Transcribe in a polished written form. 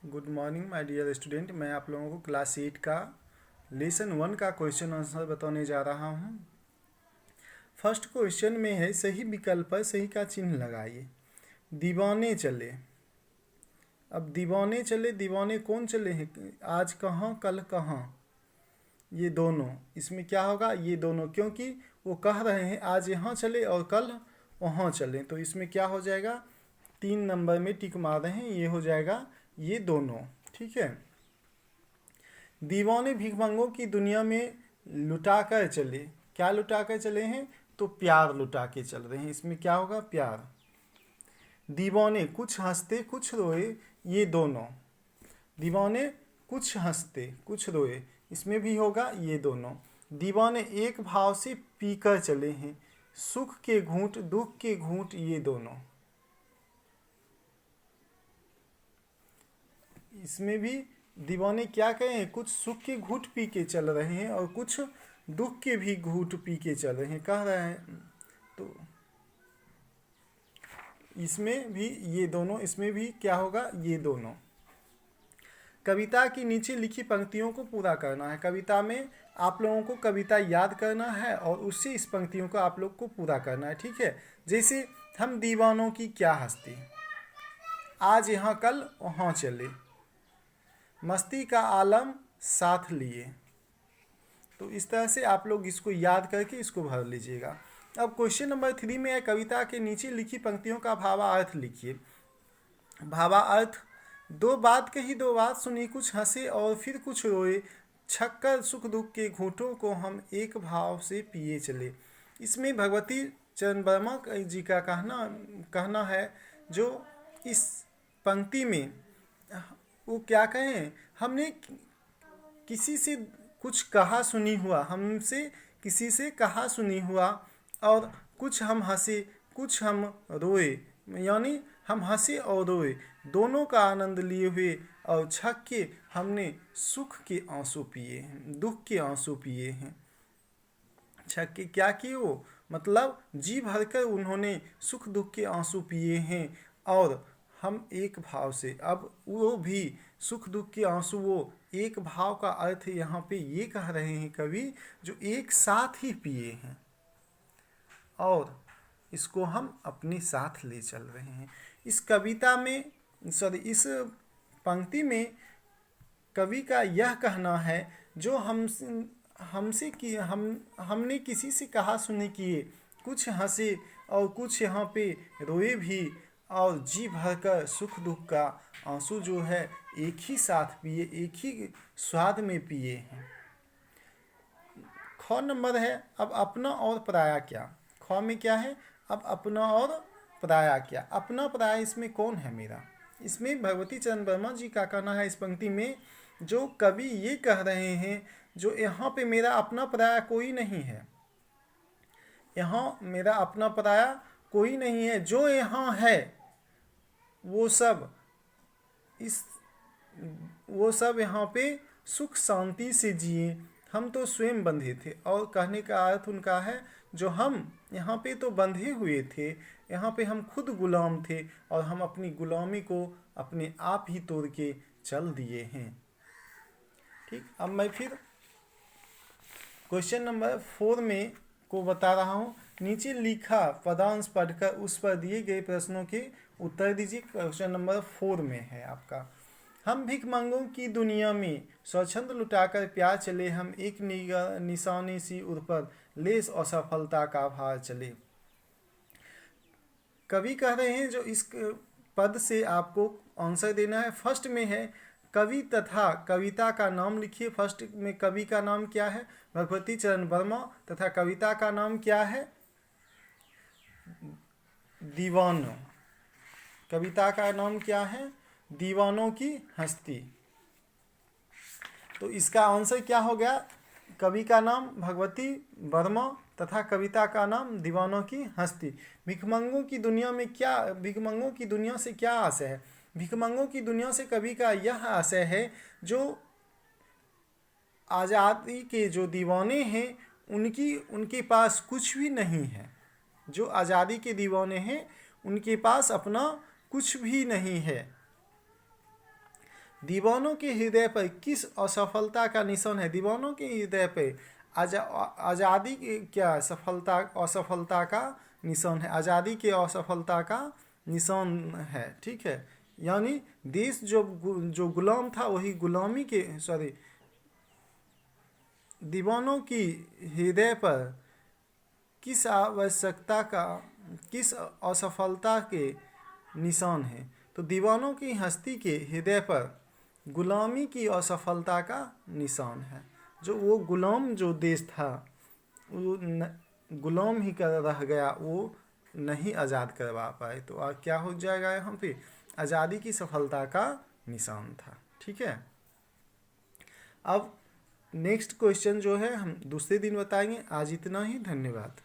Good morning my dear student. मैं आप लोगों को क्लास 8 का लेसन 1 का क्वेश्चन आंसर बताने जा रहा हूँ। फर्स्ट क्वेश्चन में है सही विकल्प पर सही का चिन्ह लगाइए। दीवाने चले। अब दीवाने चले, दीवाने कौन चले हैं? आज कहाँ कल कहाँ, ये दोनों। इसमें क्या होगा? ये दोनों, क्योंकि वो कह रहे हैं आज यहाँ चले और कल वहाँ चले, तो इसमें क्या हो जाएगा? 3 नंबर में टिक मार रहे हैं, ये हो जाएगा ये दोनों। ठीक है। दीवाने भिखमंगों की दुनिया में लुटा कर चले। क्या लुटा कर चले हैं? तो प्यार लुटा के चल रहे हैं। इसमें क्या होगा? प्यार। दीवाने कुछ हंसते कुछ रोए, ये दोनों। दीवाने कुछ हंसते कुछ रोए, इसमें भी होगा ये दोनों। दीवाने एक भाव से पीकर चले हैं, सुख के घूंट दुख के घूंट, ये दोनों। इसमें भी दीवाने क्या कहें? कुछ सुख के घूंट पी के चल रहे हैं और कुछ दुख के भी घूंट पी के चल रहे हैं, कह रहे हैं। तो इसमें भी ये दोनों, इसमें भी क्या होगा? ये दोनों। कविता की नीचे लिखी पंक्तियों को पूरा करना है। कविता में आप लोगों को कविता याद करना है और उससे इस पंक्तियों को आप लोग को पूरा करना है। ठीक है। जैसे हम दीवानों की क्या हस्ती, आज यहाँ कल वहाँ चले, मस्ती का आलम साथ लिए। तो इस तरह से आप लोग इसको याद करके इसको भर लीजिएगा। अब क्वेश्चन नंबर 3 में है कविता के नीचे लिखी पंक्तियों का भावार्थ लिखिए। भावार्थ: दो बात कही दो बात सुनी, कुछ हंसे और फिर कुछ रोए, छक्कर सुख दुख के घूंटों को हम एक भाव से पिए चले। इसमें भगवती चरण वर्मा जी का कहना है, जो इस पंक्ति में वो क्या कहें, हमने किसी से कुछ कहा सुनी हुआ, हमसे किसी से कहा सुनी हुआ, और कुछ हम हंसे कुछ हम रोए, यानी हम हंसे और रोए, दोनों का आनंद लिए हुए, और छक के हमने सुख के आंसू पिए हैं, दुख के आंसू पिए हैं। छक के क्या किए? वो मतलब जी भरकर उन्होंने सुख दुख के आंसू पिए हैं, और हम एक भाव से, अब वो भी सुख दुख के आंसू, वो एक भाव का अर्थ यहाँ पे ये कह रहे हैं कवि, जो एक साथ ही पिए हैं और इसको हम अपने साथ ले चल रहे हैं। इस कविता में, इस पंक्ति में कवि का यह कहना है, जो हमसे कि हमने किसी से कहा सुने किए, कुछ हंसे और कुछ यहाँ पे रोए भी, और जी भरकर सुख दुख का आंसू जो है एक ही साथ पिए, एक ही स्वाद में पिए हैं। ख नंबर है अब अपना और पराया क्या। ख में क्या है? अब अपना और पराया क्या। अपना पराया इसमें कौन है मेरा? इसमें भगवती चरण वर्मा जी का कहना है इस पंक्ति में, जो कवि ये कह रहे हैं, जो यहाँ पे मेरा अपना पराया कोई नहीं है, यहाँ मेरा अपना पराया कोई नहीं है, जो यहाँ है वो सब यहाँ पे सुख शांति से जिए, हम तो स्वयं बंधे थे। और कहने का अर्थ उनका है, जो हम यहाँ पे तो बंधे हुए थे, यहाँ पे हम खुद गुलाम थे, और हम अपनी गुलामी को अपने आप ही तोड़ के चल दिए हैं। ठीक। अब मैं फिर क्वेश्चन नंबर 4 में को बता रहा हूँ। नीचे लिखा पदांश पढ़कर उस पर दिए गए प्रश्नों के उत्तर दीजिए। क्वेश्चन नंबर 4 में है आपका, हम भिखमंगों की दुनिया में स्वच्छंद लुटाकर प्यार चले, हम एक निशानी सी उर पर लेस असफलता का भार चले। कवि कह रहे हैं, जो इस पद से आपको आंसर देना है। फर्स्ट में है कवि तथा कविता का नाम लिखिए। फर्स्ट में कवि का नाम क्या है? भगवती चरण वर्मा। तथा कविता का नाम क्या है? दीवानों। कविता का नाम क्या है? दीवानों की हस्ती। तो इसका आंसर क्या हो गया? कवि का नाम भगवती वर्मा तथा कविता का नाम दीवानों की हस्ती। भिखमंगों की दुनिया में क्या, भिखमंगों की दुनिया से क्या आशय है? भिखमंगों की दुनिया से कवि का यह आशय है, जो आज़ादी के जो दीवाने हैं उनके पास कुछ भी नहीं है। जो आज़ादी के दीवाने हैं उनके पास अपना कुछ भी नहीं है। दीवानों के हृदय पर किस असफलता का निशान है? दीवानों के हृदय पे आज़ादी की क्या सफलता असफलता का निशान है? आज़ादी के असफलता का निशान है, ठीक है। यानी देश जो गुलाम था वही गुलामी के सॉरी दीवानों की हृदय पर किस असफलता के निशान है? तो दीवानों की हस्ती के हृदय पर गुलामी की असफलता का निशान है। जो वो गुलाम जो देश था वो गुलाम ही कर रह गया, वो नहीं आज़ाद करवा पाए। तो क्या हो जाएगा यहाँ पे? आज़ादी की सफलता का निशान था, ठीक है। अब नेक्स्ट क्वेश्चन जो है हम दूसरे दिन बताएंगे। आज इतना ही, धन्यवाद।